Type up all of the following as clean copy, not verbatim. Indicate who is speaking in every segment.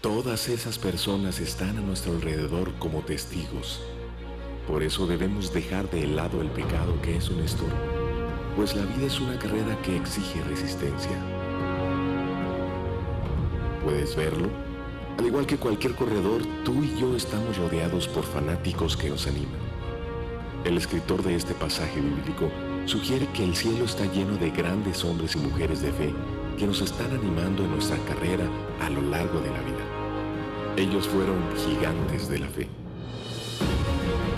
Speaker 1: Todas esas personas están a nuestro alrededor como testigos. Por eso debemos dejar de lado el pecado que es un estorbo, pues la vida es una carrera que exige resistencia. ¿Puedes verlo? Al igual que cualquier corredor, tú y yo estamos rodeados por fanáticos que nos animan. El escritor de este pasaje bíblico sugiere que el cielo está lleno de grandes hombres y mujeres de fe que nos están animando en nuestra carrera a lo largo de la vida. Ellos fueron gigantes de la fe.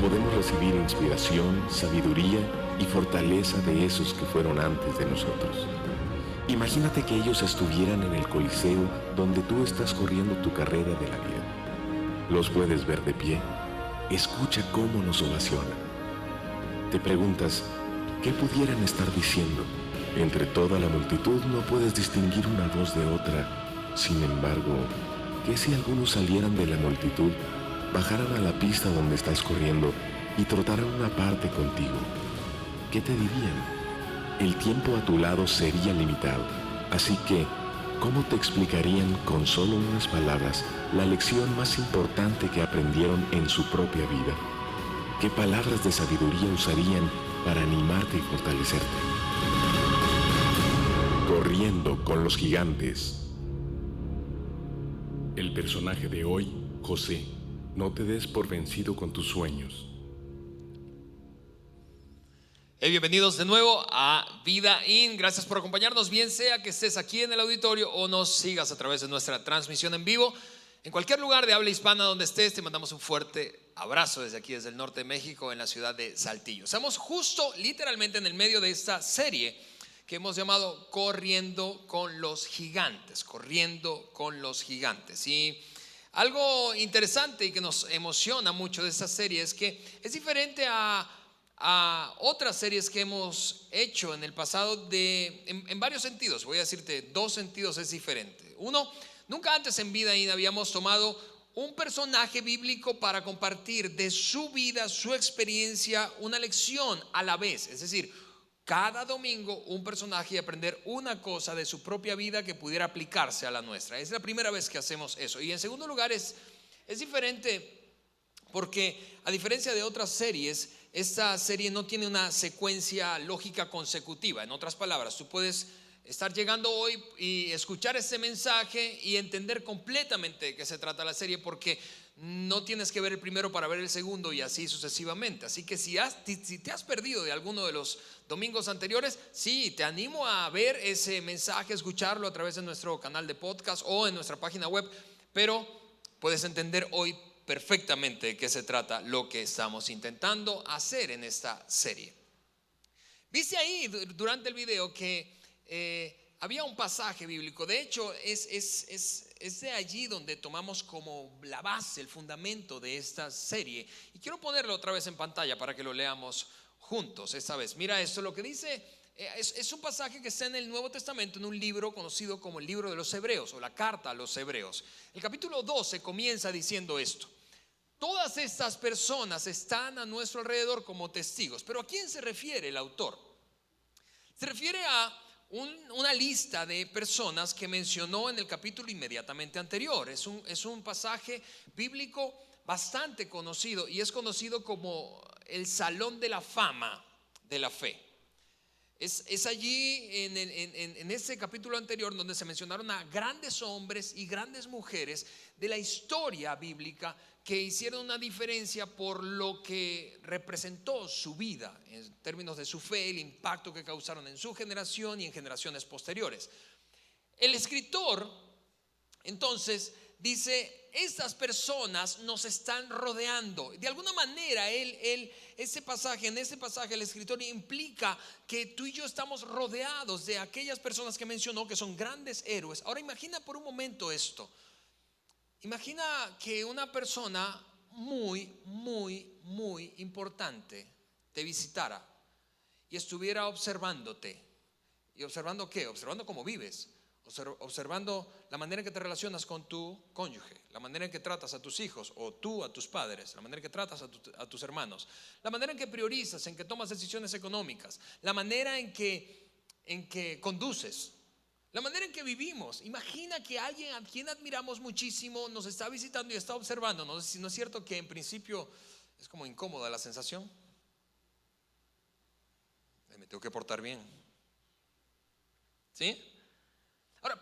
Speaker 1: Podemos recibir inspiración, sabiduría y fortaleza de esos que fueron antes de nosotros. Imagínate que ellos estuvieran en el Coliseo donde tú estás corriendo tu carrera de la vida. Los puedes ver de pie. Escucha cómo nos ovacionan. Te preguntas, ¿qué pudieran estar diciendo? Entre toda la multitud no puedes distinguir una voz de otra. Sin embargo, ¿qué si algunos salieran de la multitud, bajaran a la pista donde estás corriendo y trotaran una parte contigo? ¿Qué te dirían? El tiempo a tu lado sería limitado, así que, ¿cómo te explicarían con solo unas palabras la lección más importante que aprendieron en su propia vida? ¿Qué palabras de sabiduría usarían para animarte y fortalecerte? Corriendo con los gigantes. El personaje de hoy, José. No te des por vencido con tus sueños.
Speaker 2: Bienvenidos de nuevo a Vida In. Gracias por acompañarnos, bien sea que estés aquí en el auditorio o nos sigas a través de nuestra transmisión en vivo. En cualquier lugar de habla hispana donde estés, te mandamos un fuerte abrazo desde aquí, desde el norte de México, en la ciudad de Saltillo. Estamos justo, literalmente, en el medio de esta serie que hemos llamado Corriendo con los Gigantes. Corriendo con los Gigantes. Y algo interesante y que nos emociona mucho de esta serie es que es diferente a otras series que hemos hecho en el pasado en varios sentidos. Voy a decirte, dos sentidos es diferente. Uno, nunca antes en Vida In habíamos tomado un personaje bíblico para compartir de su vida, su experiencia, una lección a la vez. Es decir, cada domingo un personaje y aprender una cosa de su propia vida que pudiera aplicarse a la nuestra. Es la primera vez que hacemos eso. Y en segundo lugar es diferente porque, a diferencia de otras series, esta serie no tiene una secuencia lógica consecutiva. En otras palabras, tú puedes estar llegando hoy y escuchar este mensaje y entender completamente de qué se trata la serie, porque no tienes que ver el primero para ver el segundo y así sucesivamente. Así que si te has perdido de alguno de los domingos anteriores, sí, te animo a ver ese mensaje, escucharlo a través de nuestro canal de podcast o en nuestra página web, pero puedes entender hoy perfectamente de qué se trata lo que estamos intentando hacer en esta serie. Viste ahí durante el video que había un pasaje bíblico. De hecho, es de allí donde tomamos como la base, el fundamento de esta serie. Y quiero ponerlo otra vez en pantalla para que lo leamos juntos esta vez. Mira esto, lo que dice es un pasaje que está en el Nuevo Testamento, en un libro conocido como el libro de los Hebreos o la carta a los Hebreos. El capítulo 12 comienza diciendo esto: todas estas personas están a nuestro alrededor como testigos. Pero ¿a quién se refiere el autor? Se refiere a una lista de personas que mencionó en el capítulo inmediatamente anterior. Es un pasaje bíblico bastante conocido y es conocido como el Salón de la Fama de la Fe. Es allí en ese capítulo anterior donde se mencionaron a grandes hombres y grandes mujeres de la historia bíblica que hicieron una diferencia por lo que representó su vida en términos de su fe, el impacto que causaron en su generación y en generaciones posteriores. El escritor entonces dice: estas personas nos están rodeando. De alguna manera en ese pasaje el escritor implica que tú y yo estamos rodeados de aquellas personas que mencionó que son grandes héroes. Ahora imagina por un momento esto. Imagina que una persona muy, muy, muy importante te visitara y estuviera observándote. ¿Y observando qué? Observando cómo vives, observando la manera en que te relacionas con tu cónyuge, la manera en que tratas a tus hijos o tú a tus padres, la manera en que tratas a tus hermanos, la manera en que priorizas, en que tomas decisiones económicas, la manera en que conduces, La manera en que vivimos. Imagina que alguien a quien admiramos muchísimo nos está visitando y está observando. ¿No es cierto que en principio es como incómoda la sensación? Me tengo que portar bien. ¿Sí? Ahora,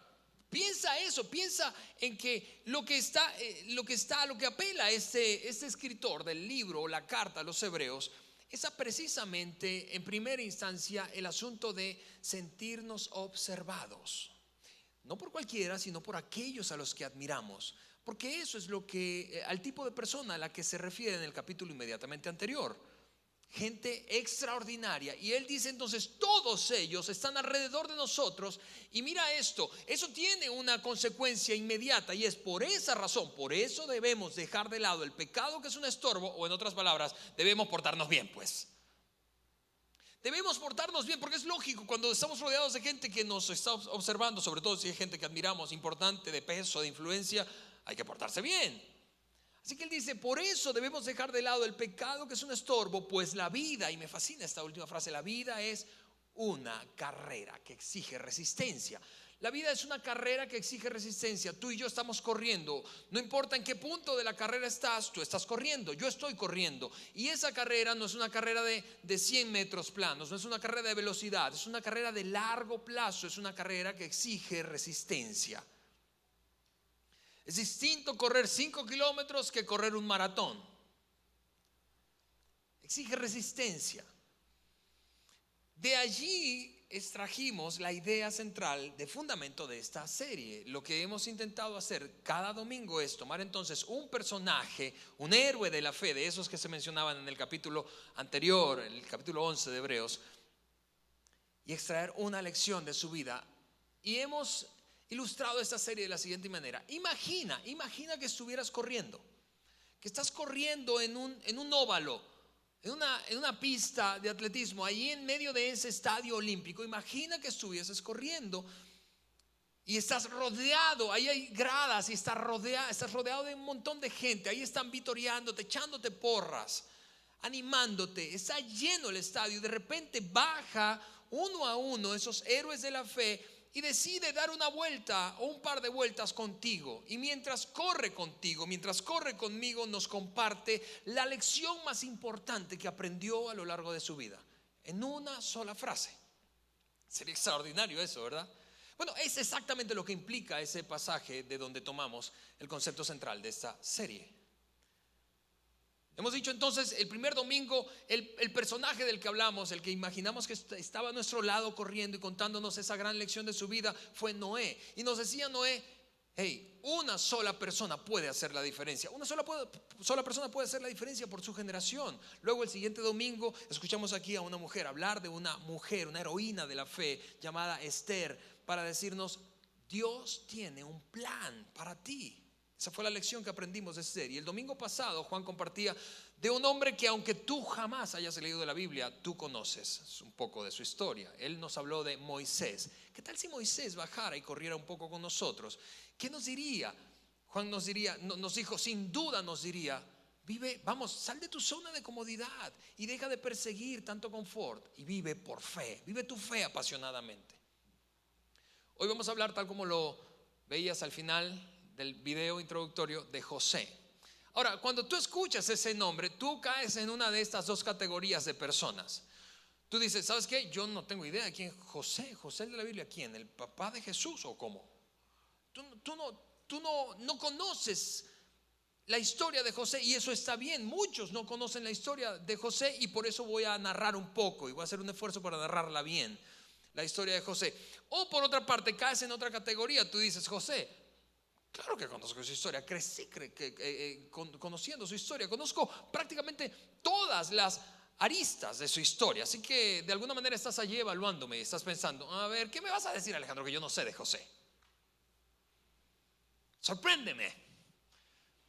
Speaker 2: piensa eso, piensa en que lo que apela este escritor del libro, la carta a los hebreos, es precisamente en primera instancia el asunto de sentirnos observados. No por cualquiera, sino por aquellos a los que admiramos. Porque eso es al tipo de persona a la que se refiere en el capítulo inmediatamente anterior. Gente extraordinaria. Y él dice entonces, todos ellos están alrededor de nosotros. Y mira esto, eso tiene una consecuencia inmediata. Y es por esa razón, por eso debemos dejar de lado el pecado que es un estorbo. O en otras palabras, debemos portarnos bien, pues. Debemos portarnos bien, porque es lógico, cuando estamos rodeados de gente que nos está observando, sobre todo si hay gente que admiramos, importante, de peso, de influencia, hay que portarse bien. Así que él dice, por eso debemos dejar de lado el pecado que es un estorbo, pues la vida, y me fascina esta última frase, la vida es una carrera que exige resistencia. La vida es una carrera que exige resistencia. Tú y yo estamos corriendo. No importa en qué punto de la carrera estás, tú estás corriendo, yo estoy corriendo. Y esa carrera no es una carrera de 100 metros planos, no es una carrera de velocidad, es una carrera de largo plazo, es una carrera que exige resistencia. Es distinto correr 5 kilómetros que correr un maratón. Exige resistencia. De allí extrajimos la idea central de fundamento de esta serie. Lo que hemos intentado hacer cada domingo es tomar entonces un personaje, un héroe de la fe, de esos que se mencionaban en el capítulo anterior, en el capítulo 11 de Hebreos, y extraer una lección de su vida. Y hemos ilustrado esta serie de la siguiente manera. Imagina que estuvieras corriendo, que estás corriendo en un óvalo, en una pista de atletismo, allí en medio de ese estadio olímpico. Imagina que estuvieses corriendo y estás rodeado, ahí hay gradas y estás rodeado de un montón de gente. Ahí están vitoreándote, echándote porras, animándote. Está lleno el estadio y de repente baja uno a uno esos héroes de la fe y decide dar una vuelta o un par de vueltas contigo. Y mientras corre contigo, mientras corre conmigo, nos comparte la lección más importante que aprendió a lo largo de su vida, en una sola frase. Sería extraordinario eso, ¿verdad? Bueno, es exactamente lo que implica ese pasaje de donde tomamos el concepto central de esta serie. Hemos dicho entonces el primer domingo, el personaje del que hablamos, el que imaginamos que estaba a nuestro lado corriendo y contándonos esa gran lección de su vida, fue Noé. Y nos decía Noé, hey, una sola persona puede hacer la diferencia. Una sola persona puede hacer la diferencia por su generación. Luego el siguiente domingo escuchamos aquí a una mujer hablar de una mujer, una heroína de la fe llamada Esther, para decirnos, Dios tiene un plan para ti. Esa fue la lección que aprendimos de Esther. Y el domingo pasado Juan compartía de un hombre que, aunque tú jamás hayas leído de la Biblia, tú conoces un poco de su historia. Él nos habló de Moisés. ¿Qué tal si Moisés bajara y corriera un poco con nosotros? ¿Qué nos diría? Juan nos dijo, sin duda nos diría, vamos, sal de tu zona de comodidad y deja de perseguir tanto confort y vive por fe, vive tu fe apasionadamente. Hoy vamos a hablar, tal como lo veías al final del video introductorio, de José. Ahora, cuando tú escuchas ese nombre, tú caes en una de estas dos categorías de personas. Tú dices, ¿sabes qué? Yo no tengo idea de quién es José. José de la Biblia, ¿quién? ¿El papá de Jesús o cómo? Tú no conoces la historia de José, y eso está bien. Muchos no conocen la historia de José y por eso voy a narrar un poco y voy a hacer un esfuerzo para narrarla bien, la historia de José. O por otra parte, caes en otra categoría. Tú dices, José, claro que conozco su historia, crecí conociendo su historia, conozco prácticamente todas las aristas de su historia, así que de alguna manera estás allí evaluándome y estás pensando, a ver, ¿qué me vas a decir, Alejandro, que yo no sé de José? Sorpréndeme.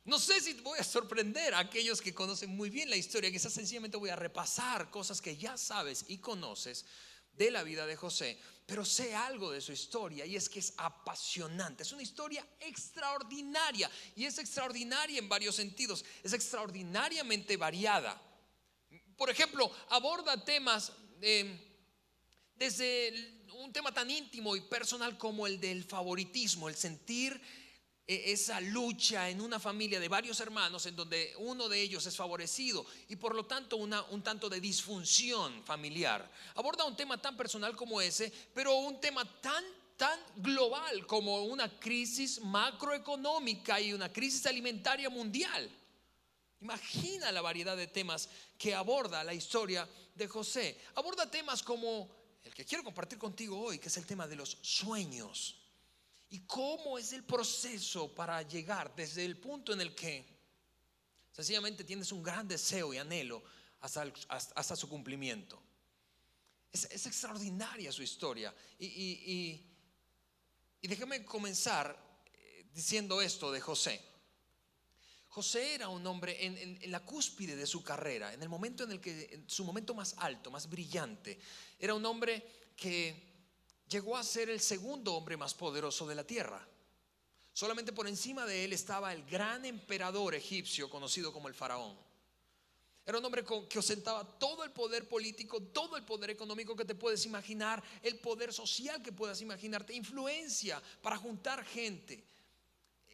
Speaker 2: No sé si voy a sorprender a aquellos que conocen muy bien la historia, quizás sencillamente voy a repasar cosas que ya sabes y conoces de la vida de José, pero sé algo de su historia, y es que es apasionante. Es una historia extraordinaria, y es extraordinaria en varios sentidos. Es extraordinariamente variada. Por ejemplo, aborda temas de desde un tema tan íntimo y personal como el del favoritismo, el sentir esa lucha en una familia de varios hermanos en donde uno de ellos es favorecido y por lo tanto un tanto de disfunción familiar. Aborda un tema tan personal como ese, pero un tema tan global como una crisis macroeconómica y una crisis alimentaria mundial. Imagina la variedad de temas que aborda la historia de José. Aborda temas como el que quiero compartir contigo hoy, que es el tema de los sueños. Y cómo es el proceso para llegar desde el punto en el que sencillamente tienes un gran deseo y anhelo hasta su cumplimiento. Es extraordinaria su historia. Y déjame comenzar diciendo esto de José. José era un hombre en la cúspide de su carrera, en el momento en el que, en su momento más alto, más brillante. Era un hombre que llegó a ser el segundo hombre más poderoso de la tierra. Solamente por encima de él estaba el gran emperador egipcio conocido como el faraón. Era un hombre que ostentaba todo el poder político, todo el poder económico que te puedes imaginar, el poder social que puedas imaginarte, influencia para juntar gente.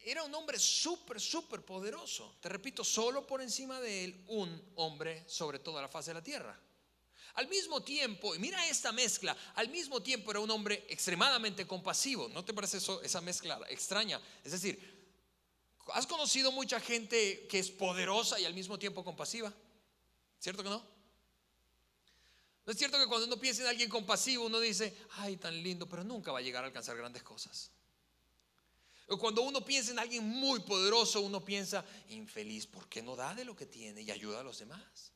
Speaker 2: Era un hombre súper poderoso. Te repito, solo por encima de él un hombre sobre toda la faz de la tierra. Al mismo tiempo, y mira esta mezcla, al mismo tiempo era un hombre extremadamente compasivo. ¿No te parece esa mezcla extraña? Es decir, ¿has conocido mucha gente que es poderosa y al mismo tiempo compasiva? ¿Cierto que no? ¿No es cierto que cuando uno piensa en alguien compasivo uno dice, ay, tan lindo, pero nunca va a llegar a alcanzar grandes cosas? O cuando uno piensa en alguien muy poderoso uno piensa, infeliz, ¿por qué no da de lo que tiene y ayuda a los demás?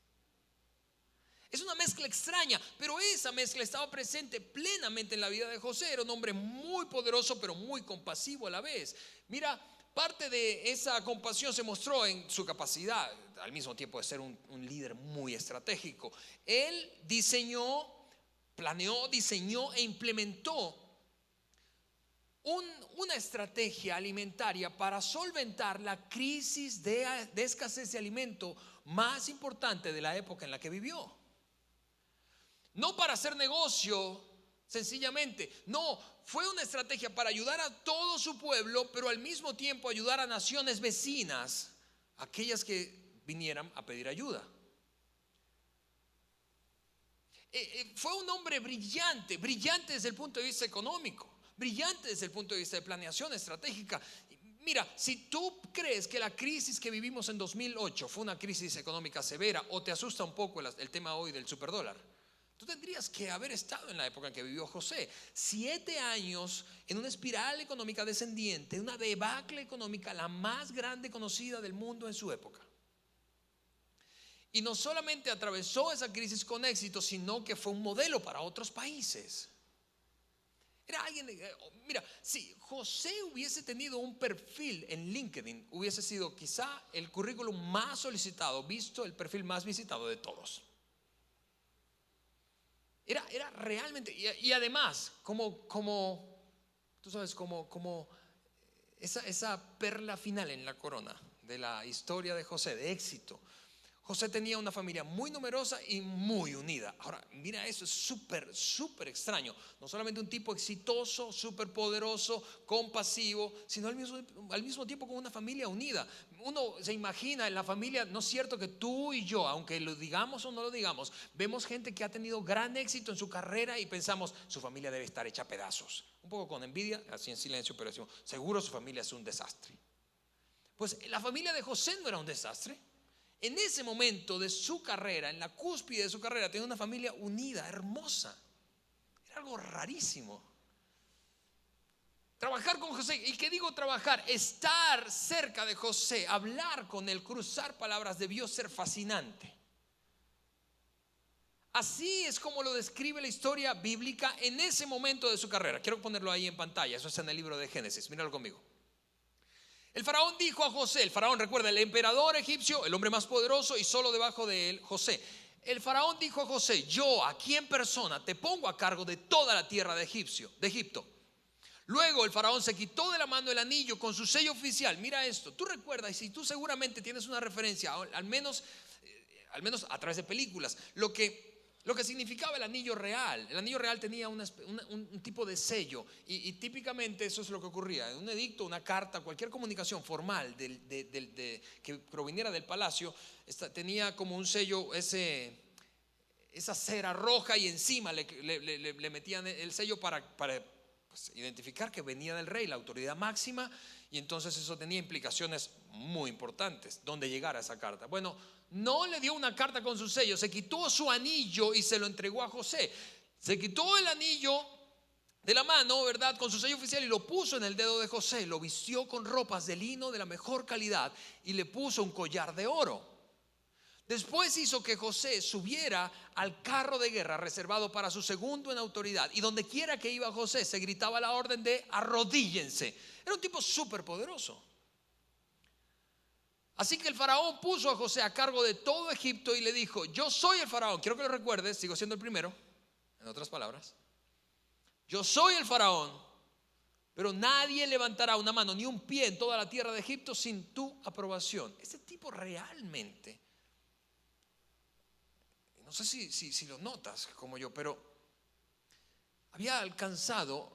Speaker 2: Es una mezcla extraña, pero esa mezcla estaba presente plenamente en la vida de José. Era un hombre muy poderoso, pero muy compasivo a la vez. Mira, parte de esa compasión se mostró en su capacidad, al mismo tiempo de ser un líder muy estratégico. Él planeó, diseñó e implementó una estrategia alimentaria para solventar la crisis de escasez de alimento más importante de la época en la que vivió. No para hacer negocio, sencillamente. No, fue una estrategia para ayudar a todo su pueblo, pero al mismo tiempo ayudar a naciones vecinas, aquellas que vinieran a pedir ayuda. Fue un hombre brillante desde el punto de vista económico, brillante desde el punto de vista de planeación estratégica. Mira, si tú crees que la crisis que vivimos en 2008 fue una crisis económica severa o te asusta un poco el tema hoy del superdólar, tú tendrías que haber estado en la época en que vivió José. 7 años en una espiral económica descendiente, una debacle económica la más grande conocida del mundo en su época. Y no solamente atravesó esa crisis con éxito, sino que fue un modelo para otros países. Era alguien, mira, si José hubiese tenido un perfil en LinkedIn, hubiese sido quizá el currículum más solicitado, visto el perfil más visitado de todos. Era realmente, y además, como tú sabes, como esa perla final en la corona de la historia de José, de éxito. José tenía una familia muy numerosa y muy unida. Ahora, mira, eso es súper extraño. No solamente un tipo exitoso, súper poderoso, compasivo, sino al mismo tiempo con una familia unida. Uno se imagina en la familia, no es cierto que tú y yo, aunque lo digamos o no lo digamos, vemos gente que ha tenido gran éxito en su carrera y pensamos, su familia debe estar hecha a pedazos. Un poco con envidia, así en silencio, pero decimos, seguro su familia es un desastre. Pues la familia de José no era un desastre. En ese momento de su carrera, en la cúspide de su carrera, tenía una familia unida, hermosa. Era algo rarísimo. Trabajar con José, ¿y qué digo trabajar? Estar cerca de José, hablar con él, cruzar palabras, debió ser fascinante. Así es como lo describe la historia bíblica en ese momento de su carrera. Quiero ponerlo ahí en pantalla, eso está en el libro de Génesis, míralo conmigo. El faraón dijo a José, el faraón, recuerda, el emperador egipcio, el hombre más poderoso y solo debajo de él, José. El faraón dijo a José, yo aquí en persona te pongo a cargo de toda la tierra de Egipto. Luego el faraón se quitó de la mano el anillo con su sello oficial. Mira esto, tú recuerdas, y si tú seguramente tienes una referencia, al menos a través de películas, lo que lo que significaba el anillo real. El anillo real tenía un tipo de sello y típicamente eso es lo que ocurría. Un edicto, una carta, cualquier comunicación formal que proviniera del palacio tenía como un sello, esa cera roja, y encima le metían el sello para pues, identificar que venía del rey, la autoridad máxima. Y entonces eso tenía implicaciones muy importantes, donde llegara esa carta. Bueno, no le dio una carta con su sello, se quitó su anillo y se lo entregó a José. Se quitó el anillo de la mano, ¿verdad?, con su sello oficial, y lo puso en el dedo de José. Lo vistió con ropas de lino de la mejor calidad y le puso un collar de oro. Después hizo que José subiera al carro de guerra reservado para su segundo en autoridad, y donde quiera que iba José se gritaba la orden de arrodíllense. Era un tipo súper poderoso. Así que el faraón puso a José a cargo de todo Egipto y le dijo: yo soy el faraón. Quiero que lo recuerdes, sigo siendo el primero. En otras palabras, yo soy el faraón, pero nadie levantará una mano ni un pie en toda la tierra de Egipto sin tu aprobación. Este tipo realmente, no sé si lo notas como yo, pero había alcanzado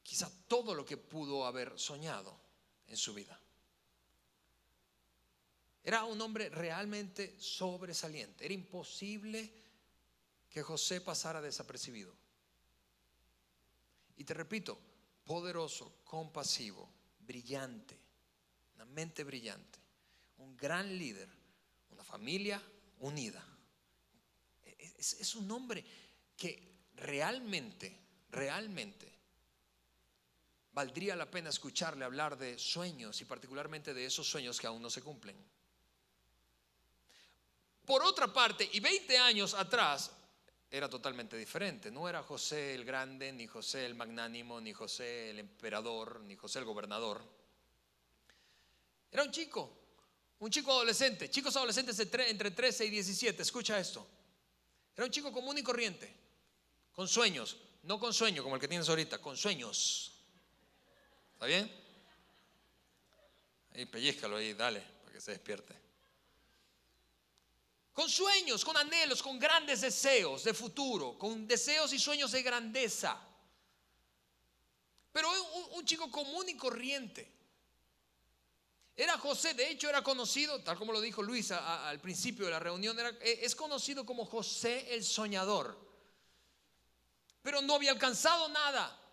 Speaker 2: quizá todo lo que pudo haber soñado en su vida. Era un hombre realmente sobresaliente. Era imposible que José pasara desapercibido. Y te repito, poderoso, compasivo, brillante, una mente brillante, un gran líder, una familia unida. Es un hombre que realmente valdría la pena escucharle hablar de sueños, y particularmente de esos sueños que aún no se cumplen. Por otra parte, y 20 años atrás, era totalmente diferente. No era José el grande, ni José el magnánimo, ni José el emperador, ni José el gobernador. Era un chico adolescente. Chicos adolescentes entre 13 y 17, escucha esto. Era un chico común y corriente, con sueños, no con sueño como el que tienes ahorita, con sueños. ¿Está bien? Ahí pellízcalo ahí, dale, para que se despierte. Con sueños, con anhelos, con grandes deseos de futuro, con deseos y sueños de grandeza. Pero un chico común y corriente. Era José, de hecho era conocido, tal como lo dijo Luis al principio de la reunión, es conocido como José el soñador. Pero no había alcanzado nada.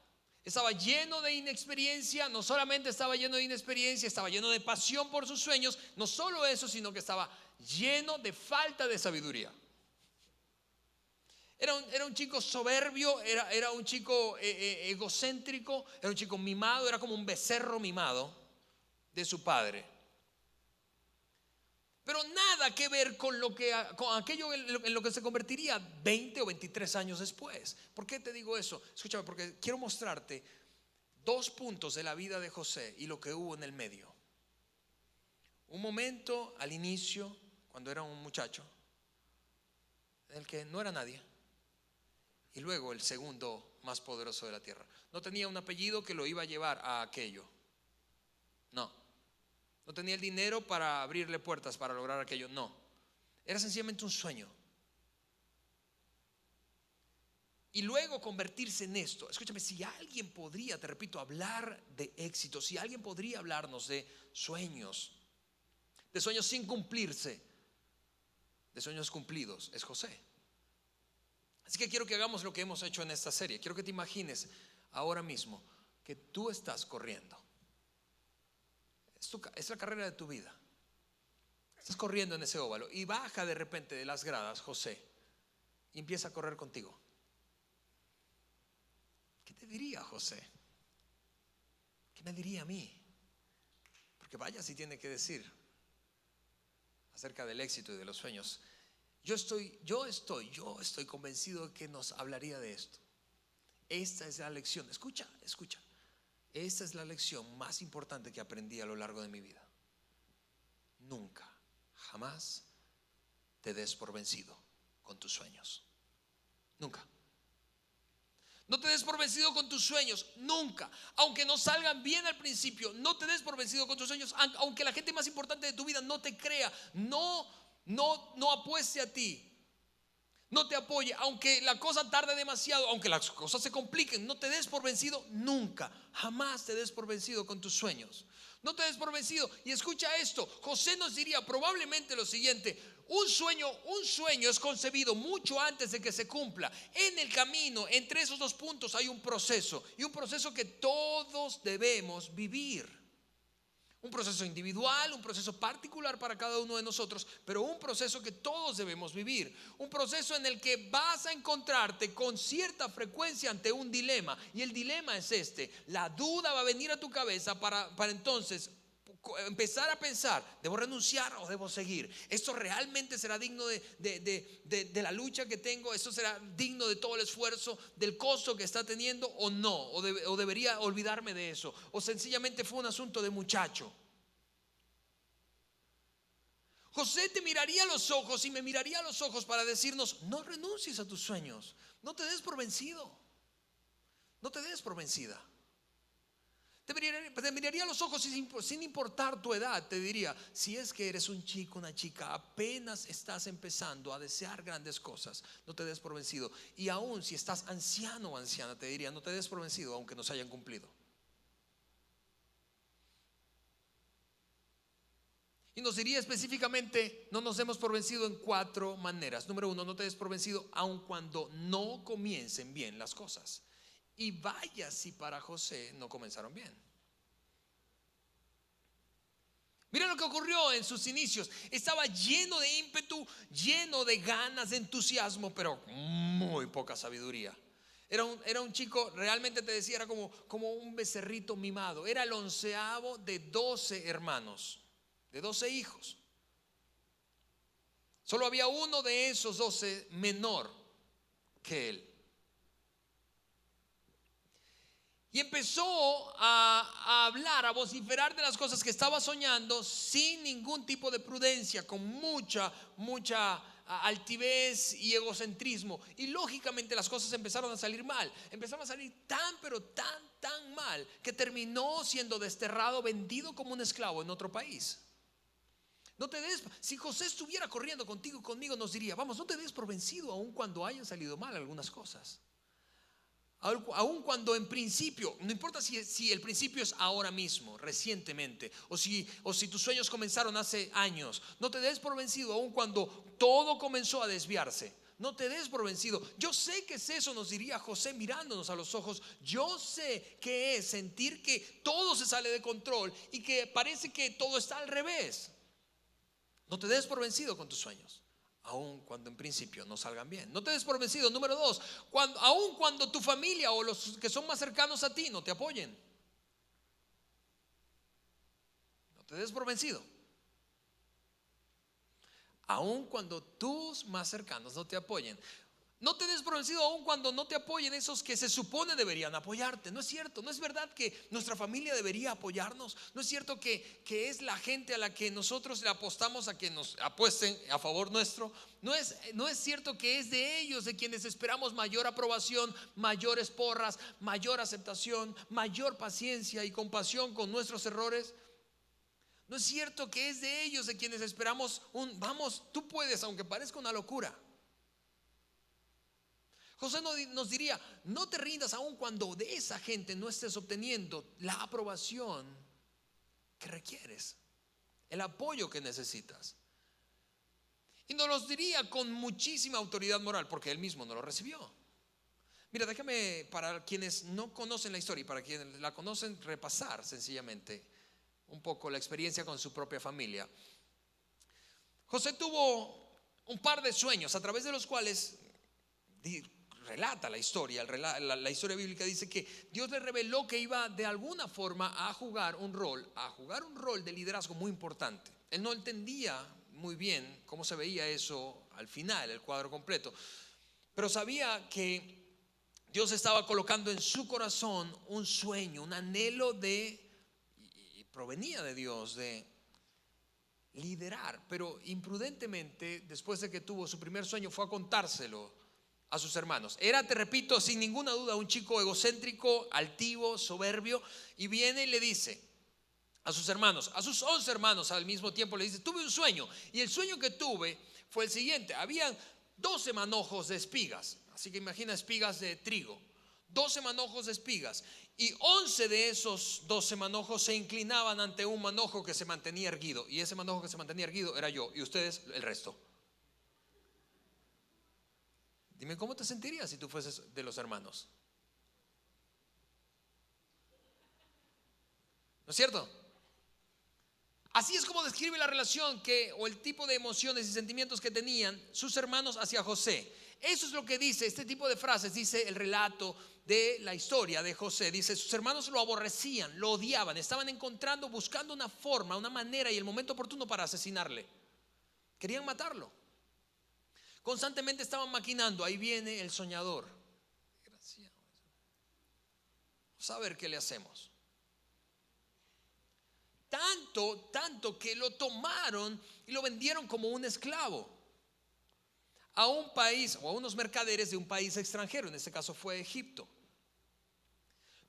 Speaker 2: Estaba lleno de inexperiencia. No solamente estaba lleno de inexperiencia, estaba lleno de pasión por sus sueños. No solo eso, sino que estaba lleno de falta de sabiduría. Era un chico soberbio, era un chico egocéntrico, era un chico mimado, era como un becerro mimado de su padre. Pero nada que ver con aquello en lo que se convertiría 20 o 23 años después. ¿Por qué te digo eso? Escúchame, porque quiero mostrarte 2 puntos de la vida de José y lo que hubo en el medio. Un momento al inicio, cuando era un muchacho, en el que no era nadie. Y luego el segundo más poderoso de la tierra. No tenía un apellido que lo iba a llevar a aquello. No tenía el dinero para abrirle puertas para lograr aquello. No. Era sencillamente un sueño. Y luego convertirse en esto. Escúchame, si alguien podría, te repito, hablar de éxito, si alguien podría hablarnos de sueños sin cumplirse, de sueños cumplidos, es José. Así que quiero que hagamos lo que hemos hecho en esta serie. Quiero que te imagines ahora mismo que tú estás corriendo. Es la carrera de tu vida. Estás corriendo en ese óvalo y baja de repente de las gradas José y empieza a correr contigo. ¿Qué te diría José? ¿Qué me diría a mí? Porque vaya si tiene que decir acerca del éxito y de los sueños. Yo estoy convencido de que nos hablaría de esto. Esta es la lección. Escucha. Esta es la lección más importante que aprendí a lo largo de mi vida. Nunca, jamás te des por vencido con tus sueños. Nunca. No te des por vencido con tus sueños, nunca. Aunque no salgan bien al principio, no te des por vencido con tus sueños. Aunque la gente más importante de tu vida no te crea, no apueste a ti. no te apoye, aunque la cosa tarde demasiado, aunque las cosas se compliquen, no te des por vencido nunca. Jamás te des por vencido con tus sueños. No te des por vencido. Y escucha esto, José nos diría probablemente lo siguiente: un sueño es concebido mucho antes de que se cumpla. En el camino, entre esos dos puntos hay un proceso, y un proceso que todos debemos vivir. Un proceso individual, un proceso particular para cada uno de nosotros, pero un proceso que todos debemos vivir. Un proceso en el que vas a encontrarte con cierta frecuencia ante un dilema. Y el dilema es este: la duda va a venir a tu cabeza para entonces empezar a pensar, ¿debo renunciar o debo seguir? ¿Esto realmente será digno de la lucha que tengo? ¿Esto será digno de todo el esfuerzo, del costo que está teniendo o no? ¿O debería olvidarme de eso? ¿O sencillamente fue un asunto de muchacho? José te miraría a los ojos y me miraría a los ojos para decirnos: no renuncies a tus sueños, no te des por vencido, no te des por vencida. Te miraría a los ojos sin importar tu edad. Te diría: si es que eres un chico, una chica, apenas estás empezando a desear grandes cosas, no te des por vencido. Y aún si estás anciano o anciana, te diría: no te des por vencido aunque no se hayan cumplido. Y nos diría específicamente: no nos demos por vencido en 4 maneras. Número 1, no te des por vencido aun cuando no comiencen bien las cosas. Y vaya si para José no comenzaron bien. Mira lo que ocurrió en sus inicios. Estaba lleno de ímpetu, lleno de ganas, de entusiasmo, pero muy poca sabiduría. Era un chico, realmente te decía, era como un becerrito mimado. Era el 11avo de 12 hermanos, de 12 hijos. Solo había uno de esos 12 menor que él. Y empezó a hablar, a vociferar de las cosas que estaba soñando sin ningún tipo de prudencia, con mucha altivez y egocentrismo. Y lógicamente las cosas empezaron a salir mal. Empezaron a salir tan mal que terminó siendo desterrado, vendido como un esclavo en otro país. No te des, si José estuviera corriendo contigo, conmigo, nos diría: vamos, no te des por vencido aun cuando hayan salido mal algunas cosas. Aun cuando en principio, no importa si el principio es ahora mismo, recientemente, o si tus sueños comenzaron hace años, no te des por vencido aun cuando todo comenzó a desviarse. No te des por vencido. Yo sé que es eso, nos diría José mirándonos a los ojos. Yo sé que es sentir que todo se sale de control y que parece que todo está al revés. No te des por vencido con tus sueños, aun cuando en principio no salgan bien. No te des por vencido. Número 2, aun cuando tu familia o los que son más cercanos a ti no te apoyen. No te des por vencido. Aun cuando tus más cercanos no te apoyen. No te des por vencido aun cuando no te apoyen esos que se supone deberían apoyarte. No es cierto, no es verdad que nuestra familia debería apoyarnos. No es cierto que es la gente a la que nosotros le apostamos a que nos apuesten a favor nuestro. No es cierto que es de ellos de quienes esperamos mayor aprobación, mayores porras, mayor aceptación, mayor paciencia y compasión con nuestros errores. No es cierto que es de ellos de quienes esperamos vamos, tú puedes, aunque parezca una locura. José nos diría: no te rindas aun cuando de esa gente no estés obteniendo la aprobación que requieres, el apoyo que necesitas. Y nos lo diría con muchísima autoridad moral, porque él mismo no lo recibió. Mira, déjame, para quienes no conocen la historia y para quienes la conocen, repasar sencillamente un poco la experiencia con su propia familia. José tuvo un par de sueños a través de los cuales relata la historia. La historia bíblica dice que Dios le reveló que iba de alguna forma a jugar un rol de liderazgo muy importante. Él no entendía muy bien cómo se veía eso al final, el cuadro completo, pero sabía que Dios estaba colocando en su corazón un sueño, un anhelo y provenía de Dios, de liderar. Pero imprudentemente, después de que tuvo su primer sueño, fue a contárselo a sus hermanos. Era, te repito, sin ninguna duda, un chico egocéntrico, altivo, soberbio, y viene y le dice a sus hermanos, a sus 11 hermanos al mismo tiempo, le dice: tuve un sueño, y el sueño que tuve fue el siguiente: habían 12 manojos de espigas. Así que imagina espigas de trigo. 12 manojos de espigas. Y 11 de esos 12 manojos se inclinaban ante un manojo que se mantenía erguido. Y ese manojo que se mantenía erguido era yo. Y ustedes el resto. Dime, ¿cómo te sentirías si tú fueses de los hermanos? ¿No es cierto? Así es como describe la relación o el tipo de emociones y sentimientos que tenían sus hermanos hacia José. Eso es lo que dice este tipo de frases, dice el relato de la historia de José. Dice, sus hermanos lo aborrecían, lo odiaban, estaban buscando una forma, una manera y el momento oportuno para asesinarle. Querían matarlo. Constantemente estaban maquinando, ahí viene el soñador. Desgraciado. Vamos a ver qué le hacemos. Tanto que lo tomaron y lo vendieron como un esclavo a un país o a unos mercaderes de un país extranjero. En este caso fue Egipto.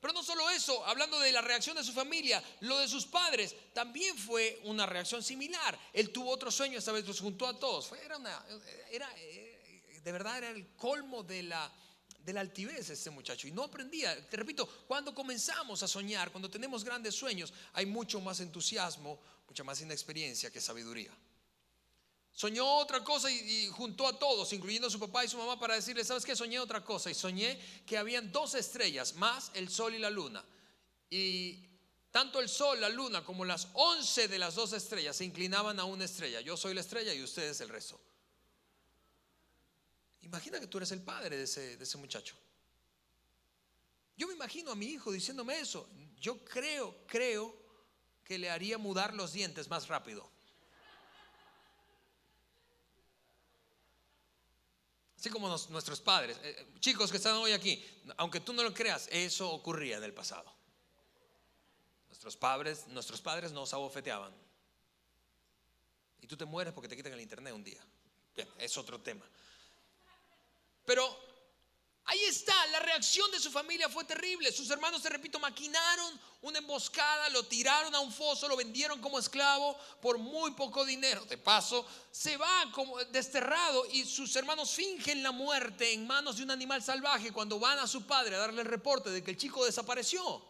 Speaker 2: Pero no solo eso, hablando de la reacción de su familia, lo de sus padres también fue una reacción similar. Él tuvo otro sueño, esta vez los juntó a todos. De verdad era el colmo de la altivez este muchacho y no aprendía. Te repito, cuando comenzamos a soñar, cuando tenemos grandes sueños, hay mucho más entusiasmo, mucha más inexperiencia que sabiduría. Soñó otra cosa y juntó a todos, incluyendo a su papá y su mamá, para decirle, ¿sabes qué? Soñé otra cosa y soñé que habían 2 estrellas más el sol y la luna, y tanto el sol, la luna como las 11 de las 2 estrellas se inclinaban a una estrella. Yo soy la estrella y ustedes el resto. Imagina que tú eres el padre de ese muchacho. Yo me imagino a mi hijo diciéndome eso. Yo creo que le haría mudar los dientes más rápido. Así como nuestros padres, chicos que están hoy aquí, aunque tú no lo creas, eso ocurría en el pasado. Nuestros padres nos abofeteaban. Y tú te mueres porque te quitan el internet un día. Bien, es otro tema. Pero ahí está, la reacción de su familia fue terrible. Sus hermanos, te repito, maquinaron una emboscada, lo tiraron a un foso, lo vendieron como esclavo por muy poco dinero. De paso, se va como desterrado y sus hermanos fingen la muerte en manos de un animal salvaje cuando van a su padre a darle el reporte de que el chico desapareció.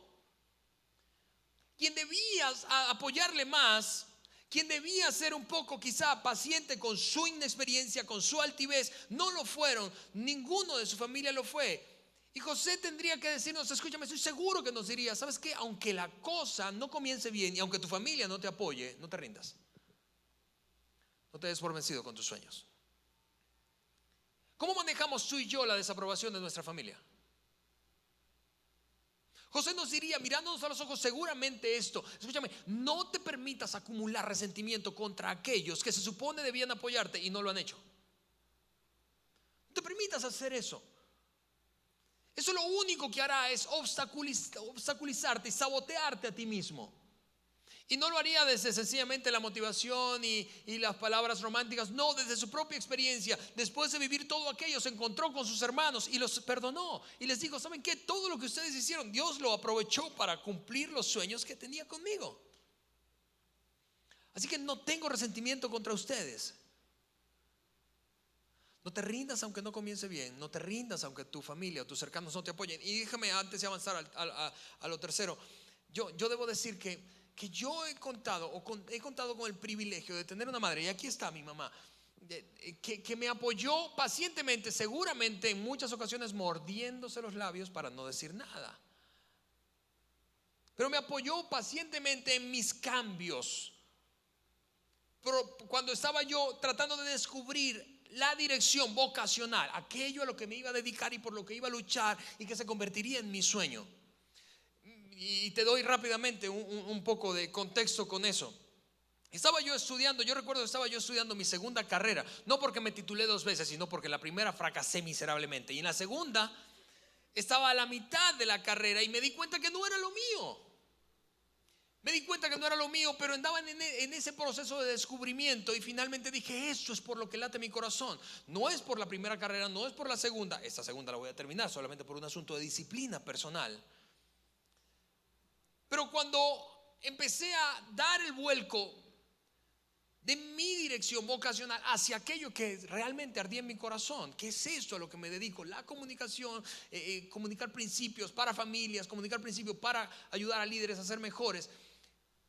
Speaker 2: Quien debía apoyarle más, quien debía ser un poco quizá paciente con su inexperiencia, con su altivez, no lo fueron. Ninguno de su familia lo fue. Y José tendría que decirnos, escúchame, estoy seguro que nos diría, ¿sabes qué? Aunque la cosa no comience bien y aunque tu familia no te apoye, no te rindas. No te des por vencido con tus sueños. ¿Cómo manejamos tú y yo la desaprobación de nuestra familia? José nos diría, mirándonos a los ojos, seguramente esto. Escúchame, no te permitas acumular resentimiento contra aquellos que se supone debían apoyarte y no lo han hecho. No te permitas hacer eso. Eso lo único que hará es obstaculizarte y sabotearte a ti mismo. Y no lo haría desde sencillamente la motivación y las palabras románticas. No, desde su propia experiencia. Después de vivir todo aquello, se encontró con sus hermanos y los perdonó. Y les dijo, ¿saben qué? Todo lo que ustedes hicieron, Dios lo aprovechó para cumplir los sueños que tenía conmigo. Así que no tengo resentimiento contra ustedes. No te rindas aunque no comience bien. No te rindas aunque tu familia o tus cercanos no te apoyen. Y déjame, antes de avanzar a lo tercero, yo debo decir que yo he contado con el privilegio de tener una madre, y aquí está mi mamá, que me apoyó pacientemente, seguramente en muchas ocasiones mordiéndose los labios para no decir nada, pero me apoyó pacientemente en mis cambios. Pero cuando estaba yo tratando de descubrir la dirección vocacional, aquello a lo que me iba a dedicar y por lo que iba a luchar y que se convertiría en mi sueño. Y te doy rápidamente un poco de contexto con eso. Yo recuerdo que estaba yo estudiando mi segunda carrera, no porque me titulé 2 veces, sino porque la primera fracasé miserablemente. Y en la segunda estaba a la mitad de la carrera y me di cuenta que no era lo mío. Pero andaba en ese proceso de descubrimiento y finalmente dije, esto es por lo que late mi corazón. No es por la primera carrera, no es por la segunda. Esta segunda la voy a terminar solamente por un asunto de disciplina personal. Pero cuando empecé a dar el vuelco de mi dirección vocacional hacia aquello que realmente ardía en mi corazón. ¿Qué es esto a lo que me dedico? La comunicación, comunicar principios para familias, comunicar principios para ayudar a líderes a ser mejores.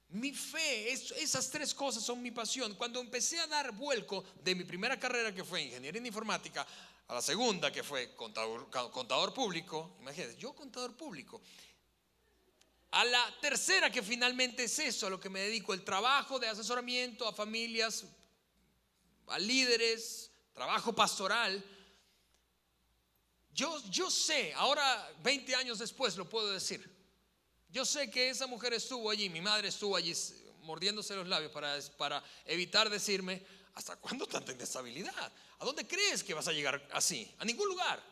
Speaker 2: Mi fe, esas tres cosas son mi pasión. Cuando empecé a dar vuelco de mi primera carrera, que fue ingeniería en informática, a la segunda, que fue contador público, imagínense, yo contador público, a la tercera, que finalmente es eso a lo que me dedico, el trabajo de asesoramiento a familias, a líderes, trabajo pastoral. Yo sé, ahora 20 años después lo puedo decir, yo sé que esa mujer estuvo allí, mi madre estuvo allí mordiéndose los labios para evitar decirme: ¿hasta cuándo tanta inestabilidad? ¿A dónde crees que vas a llegar así? A ningún lugar.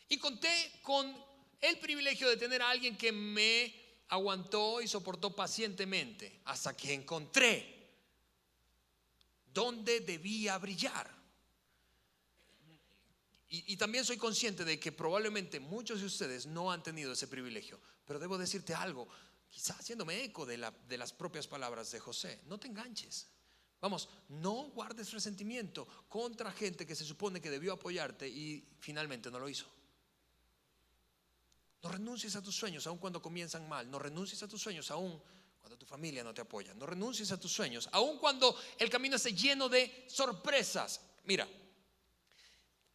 Speaker 2: Y conté con el privilegio de tener a alguien que me aguantó y soportó pacientemente hasta que encontré dónde debía brillar. Y también soy consciente de que probablemente muchos de ustedes no han tenido ese privilegio. Pero debo decirte algo, quizás haciéndome eco de las propias palabras de José: no te enganches. Vamos, no guardes resentimiento contra gente que se supone que debió apoyarte y finalmente no lo hizo. No renuncies a tus sueños aun cuando comienzan mal. No renuncies a tus sueños aun cuando tu familia no te apoya. No renuncies a tus sueños aun cuando el camino esté lleno de sorpresas. Mira,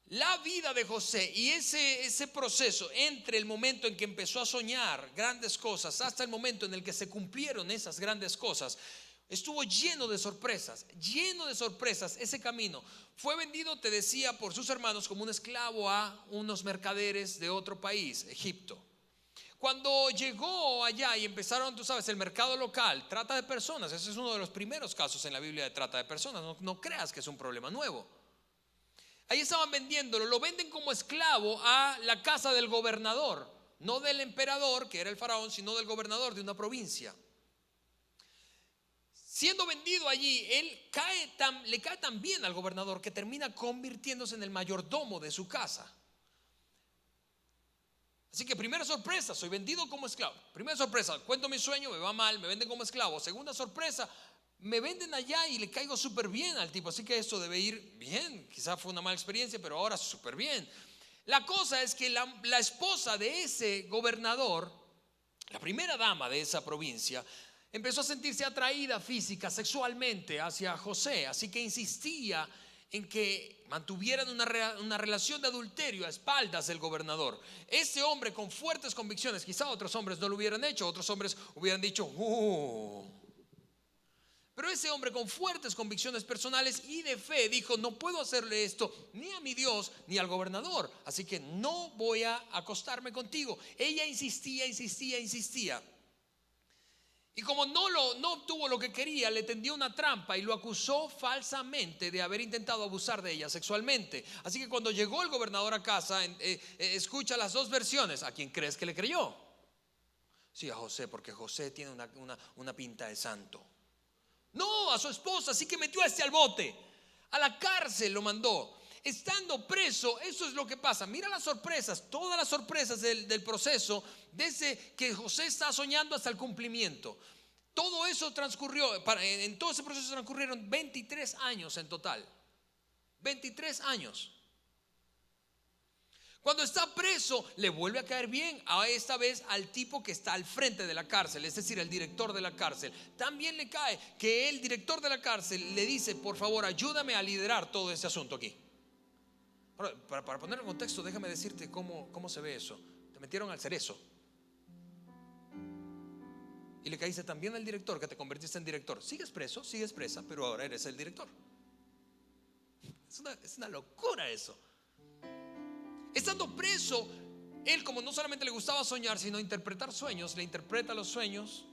Speaker 2: la vida de José y ese proceso entre el momento en que empezó a soñar grandes cosas hasta el momento en el que se cumplieron esas grandes cosas, estuvo lleno de sorpresas, lleno de sorpresas. Ese camino fue vendido, te decía, por sus hermanos como un esclavo a unos mercaderes de otro país, Egipto. Cuando llegó allá y empezaron, tú sabes, el mercado local, trata de personas. Ese es uno de los primeros casos en la Biblia de trata de personas. No creas que es un problema nuevo. Ahí estaban vendiéndolo, lo venden como esclavo a la casa del gobernador, no del emperador, que era el faraón, sino del gobernador de una provincia. Siendo vendido allí, le cae tan bien al gobernador que termina convirtiéndose en el mayordomo de su casa. Así que primera sorpresa, soy vendido como esclavo. Primera sorpresa, cuento mi sueño, me va mal, me venden como esclavo. Segunda sorpresa, me venden allá y le caigo súper bien al tipo. Así que esto debe ir bien. Quizás fue una mala experiencia, pero ahora súper bien. La cosa es que la esposa de ese gobernador, la primera dama de esa provincia, empezó a sentirse atraída física, sexualmente hacia José. Así que insistía en que mantuvieran una relación de adulterio a espaldas del gobernador. Ese hombre con fuertes convicciones, quizá otros hombres no lo hubieran hecho, otros hombres hubieran dicho pero ese hombre con fuertes convicciones personales y de fe dijo: no puedo hacerle esto ni a mi Dios ni al gobernador, así que no voy a acostarme contigo. Ella insistía. Y como no obtuvo lo que quería, le tendió una trampa y lo acusó falsamente de haber intentado abusar de ella sexualmente. Así que cuando llegó el gobernador a casa, escucha las dos versiones. ¿A quién crees que le creyó? Sí, a José, porque José tiene una pinta de santo. No, a su esposa, así que metió a al bote, a la cárcel lo mandó. Estando preso, eso es lo que pasa. Mira las sorpresas, todas las sorpresas del proceso, desde que José está soñando hasta el cumplimiento. Todo eso transcurrió, en todo ese proceso transcurrieron 23 años en total. 23 años. Cuando está preso, le vuelve a caer bien, esta vez al tipo que está al frente de la cárcel, es decir, el director de la cárcel. También le cae que el director de la cárcel le dice: por favor, ayúdame a liderar todo ese asunto aquí. Ahora, para poner en contexto, déjame decirte cómo se ve eso. Te metieron al cerezo y le caíste también al director, que te convertiste en director. Sigues preso, sigues presa, pero ahora eres el director. Es una locura eso. Estando preso, él, como no solamente le gustaba soñar, sino interpretar sueños, le interpreta los sueños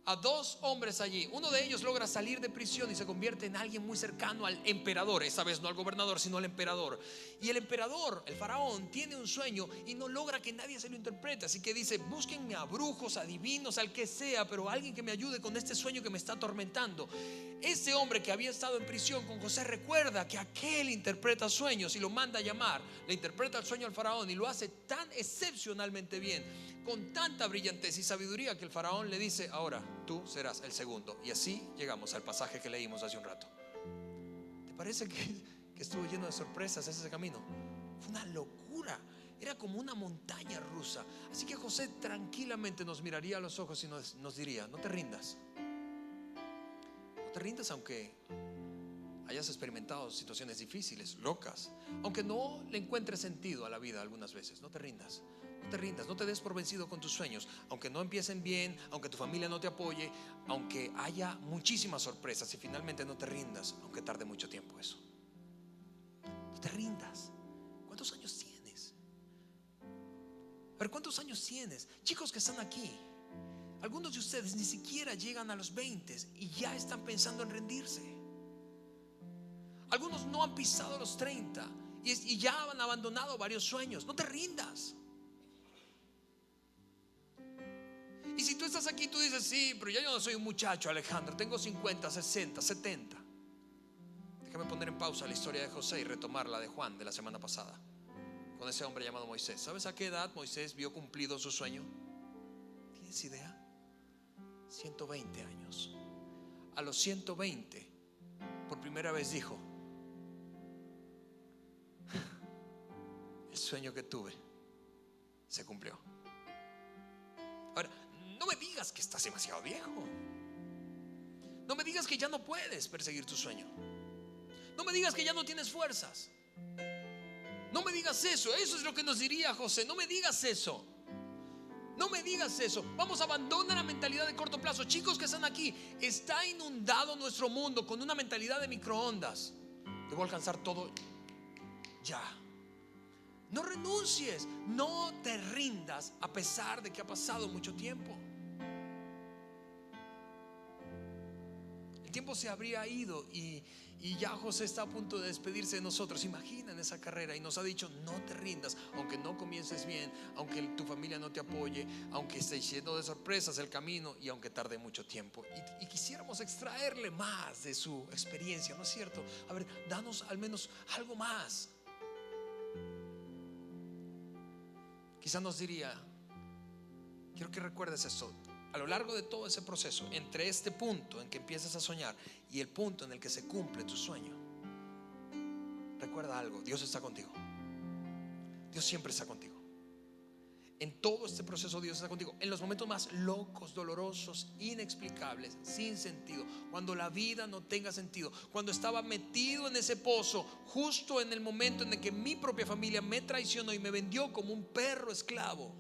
Speaker 2: a dos hombres allí. Uno de ellos logra salir de prisión y se convierte en alguien muy cercano al emperador. Esta vez no al gobernador, sino al emperador. Y el emperador, el faraón, tiene un sueño y no logra que nadie se lo interprete. Así que dice: búsquenme a brujos, adivinos, al que sea, pero alguien que me ayude con este sueño que me está atormentando. Ese hombre que había estado en prisión con José recuerda que aquel interpreta sueños y lo manda a llamar. Le interpreta el sueño al faraón y lo hace tan excepcionalmente bien. con tanta brillantez y sabiduría que el faraón le dice: ahora tú serás el segundo. Y así llegamos al pasaje que leímos hace un rato. ¿Te parece que estuvo lleno de sorpresas ese camino? Fue una locura. Era como una montaña rusa. Así que José tranquilamente nos miraría a los ojos y nos diría: no te rindas. No te rindas aunque hayas experimentado situaciones difíciles, locas, aunque no le encuentres sentido a la vida algunas veces. No te rindas. No te rindas, no te des por vencido con tus sueños, aunque no empiecen bien, aunque tu familia no te apoye, aunque haya muchísimas sorpresas, y finalmente no te rindas, aunque tarde mucho tiempo eso. No te rindas. ¿Cuántos años tienes? A ver, ¿cuántos años tienes? Chicos que están aquí, algunos de ustedes ni siquiera llegan a los 20 y ya están pensando en rendirse. Algunos no han pisado los 30 y ya han abandonado varios sueños. No te rindas. Y si tú estás aquí, tú dices: sí, pero ya yo no soy un muchacho, Alejandro, tengo 50, 60, 70. Déjame poner en pausa la historia de José y retomar la de Juan de la semana pasada, con ese hombre llamado Moisés. ¿Sabes a qué edad Moisés vio cumplido su sueño? ¿Tienes idea? 120 años. A los 120, por primera vez dijo: el sueño que tuve se cumplió. Ahora, no me digas que estás demasiado viejo. No me digas que ya no puedes perseguir tu sueño. No me digas que ya no tienes fuerzas. No me digas eso. Eso es lo que nos diría José. No me digas eso. No me digas eso. Vamos, abandona la mentalidad de corto plazo. Chicos que están aquí, está inundado nuestro mundo con una mentalidad de microondas. Debo alcanzar todo ya. No renuncies, no te rindas a pesar de que ha pasado mucho tiempo. El tiempo se habría ido y ya José está a punto de despedirse de nosotros. Imaginen esa carrera y nos ha dicho: no te rindas, aunque no comiences bien, aunque tu familia no te apoye, aunque esté lleno de sorpresas el camino y aunque tarde mucho tiempo. Y quisiéramos extraerle más de su experiencia, ¿no es cierto? A ver, danos al menos algo más. Quizá nos diría: quiero que recuerdes esto. A lo largo de todo ese proceso, entre este punto en que empiezas a soñar y el punto en el que se cumple tu sueño, recuerda algo: Dios está contigo. Dios siempre está contigo. En todo este proceso Dios está contigo. En los momentos más locos, dolorosos, inexplicables, sin sentido, cuando la vida no tenga sentido, cuando estaba metido en ese pozo, justo en el momento en el que mi propia familia me traicionó y me vendió como un perro esclavo,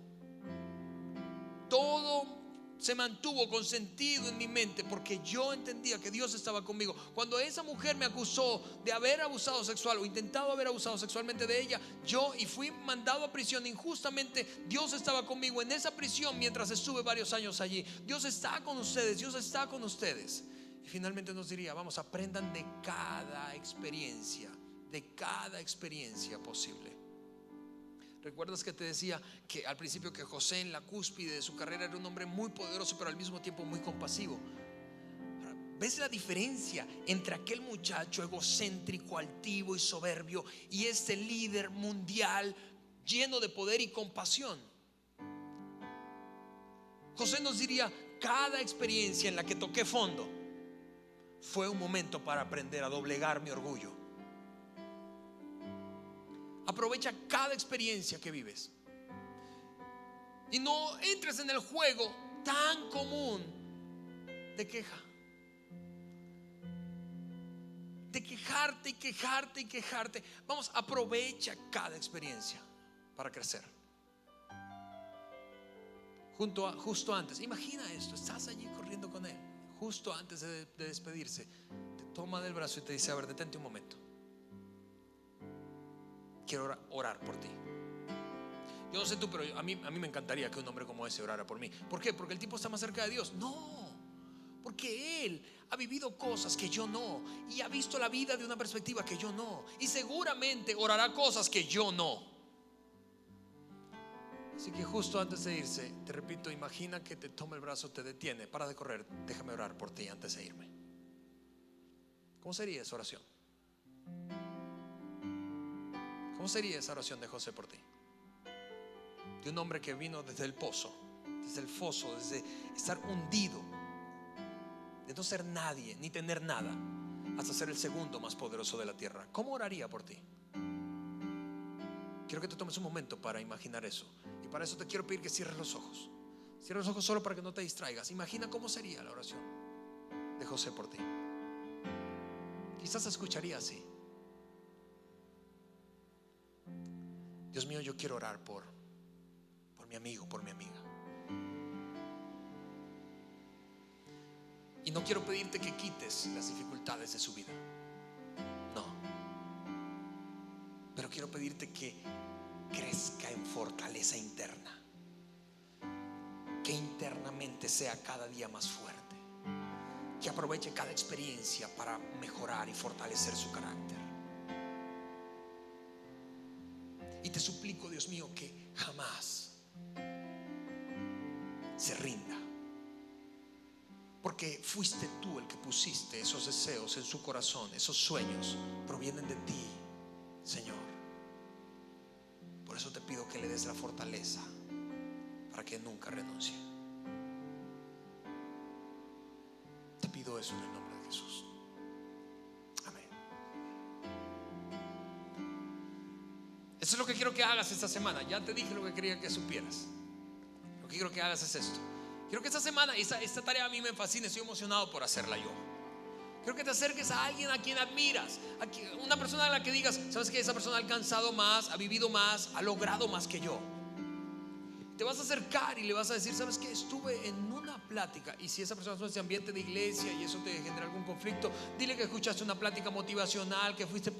Speaker 2: todo se mantuvo con sentido en mi mente porque yo entendía que Dios estaba conmigo. Cuando esa mujer me acusó de haber abusado sexual o intentado haber abusado sexualmente de ella, y fui mandado a prisión injustamente, Dios estaba conmigo en esa prisión mientras estuve varios años allí. Dios está con ustedes, Dios está con ustedes. Y finalmente nos diría: vamos, aprendan de cada experiencia posible. ¿Recuerdas que te decía que al principio que José, en la cúspide de su carrera, era un hombre muy poderoso pero al mismo tiempo muy compasivo? ¿Ves la diferencia entre aquel muchacho egocéntrico, altivo y soberbio y este líder mundial lleno de poder y compasión? José nos diría: cada experiencia en la que toqué fondo fue un momento para aprender a doblegar mi orgullo. Aprovecha cada experiencia que vives y no entres en el juego tan común de queja, de quejarte y quejarte y quejarte. Vamos, aprovecha cada experiencia para crecer. Justo antes, imagina esto: estás allí corriendo con él, justo antes de despedirse, te toma del brazo y te dice: a ver, detente un momento. Quiero orar por ti. Yo no sé tú, pero a mí me encantaría que un hombre como ese orara por mí. ¿Por qué? ¿Porque el tipo está más cerca de Dios? No, porque él ha vivido cosas que yo no, y ha visto la vida de una perspectiva que yo no, y seguramente orará cosas que yo no. Así que justo antes de irse, te repito, imagina que te toma el brazo, te detiene: para de correr, déjame orar por ti antes de irme. ¿Cómo sería esa oración? ¿Cómo sería esa oración de José por ti? de un hombre que vino desde el pozo, desde el foso, desde estar hundido, de no ser nadie ni tener nada, hasta ser el segundo más poderoso de la tierra. ¿Cómo oraría por ti? Quiero que te tomes un momento para imaginar eso. Y para eso te quiero pedir que cierres los ojos. Cierra los ojos solo para que no te distraigas. Imagina cómo sería la oración de José por ti. Quizás se escucharía así: Dios mío, yo quiero orar por mi amigo, por mi amiga. Y no quiero pedirte que quites las dificultades de su vida, no, pero quiero pedirte que crezca en fortaleza interna, que internamente sea cada día más fuerte, que aproveche cada experiencia para mejorar y fortalecer su carácter. Y te suplico, Dios mío, que jamás se rinda, porque fuiste tú el que pusiste esos deseos en su corazón. Esos sueños provienen de ti, Señor. Por eso te pido que le des la fortaleza para que nunca renuncie. Te pido eso en el nombre de Jesús. Amén. Eso es lo que quiero que hagas esta semana. Ya te dije lo que quería que supieras. Lo que quiero que hagas es esto. Quiero que esta semana, esta tarea a mí me fascina. Estoy emocionado por hacerla yo. Quiero que te acerques a alguien a quien admiras, una persona a la que digas: sabes que esa persona ha alcanzado más, ha vivido más, ha logrado más que yo. Te vas a acercar y le vas a decir: sabes que estuve en una plática. Y si esa persona es en ese ambiente de iglesia y eso te genera algún conflicto, dile que escuchaste una plática motivacional, que fuiste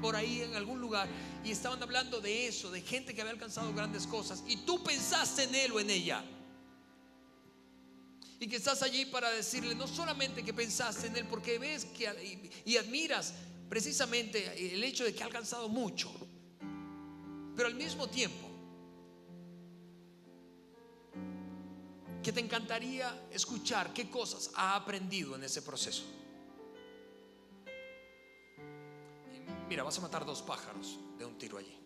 Speaker 2: por ahí en algún lugar y estaban hablando de eso, de gente que había alcanzado grandes cosas, y tú pensaste en él o en ella. Y que estás allí para decirle no solamente que pensaste en él, porque ves que y admiras precisamente el hecho de que ha alcanzado mucho, pero al mismo tiempo que te encantaría escuchar qué cosas ha aprendido en ese proceso. Y mira, vas a matar 2 pájaros de un tiro allí.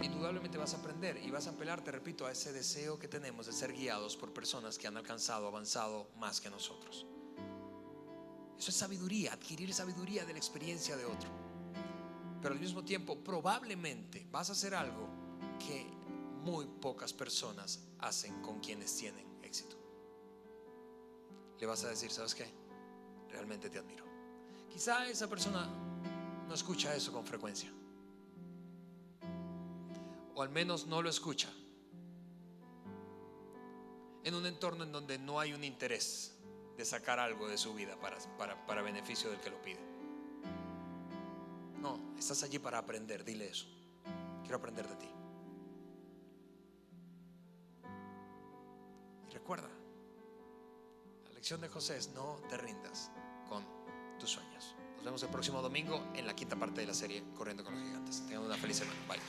Speaker 2: Indudablemente vas a aprender y vas a apelar, te repito, a ese deseo que tenemos de ser guiados por personas que han alcanzado, avanzado más que nosotros. Eso es sabiduría, adquirir sabiduría de la experiencia de otro. Pero al mismo tiempo probablemente vas a hacer algo que muy pocas personas hacen con quienes tienen éxito. Le vas a decir: ¿sabes qué? Realmente te admiro. Quizá esa persona no escucha eso con frecuencia, o al menos no lo escucha en un entorno en donde no hay un interés de sacar algo de su vida para beneficio del que lo pide. No, estás allí para aprender. Dile eso: quiero aprender de ti. Y recuerda, la lección de José es: no te rindas con tus sueños. Nos vemos el próximo domingo en la 5ª parte de la serie Corriendo con los Gigantes. Tengan una feliz semana. Bye.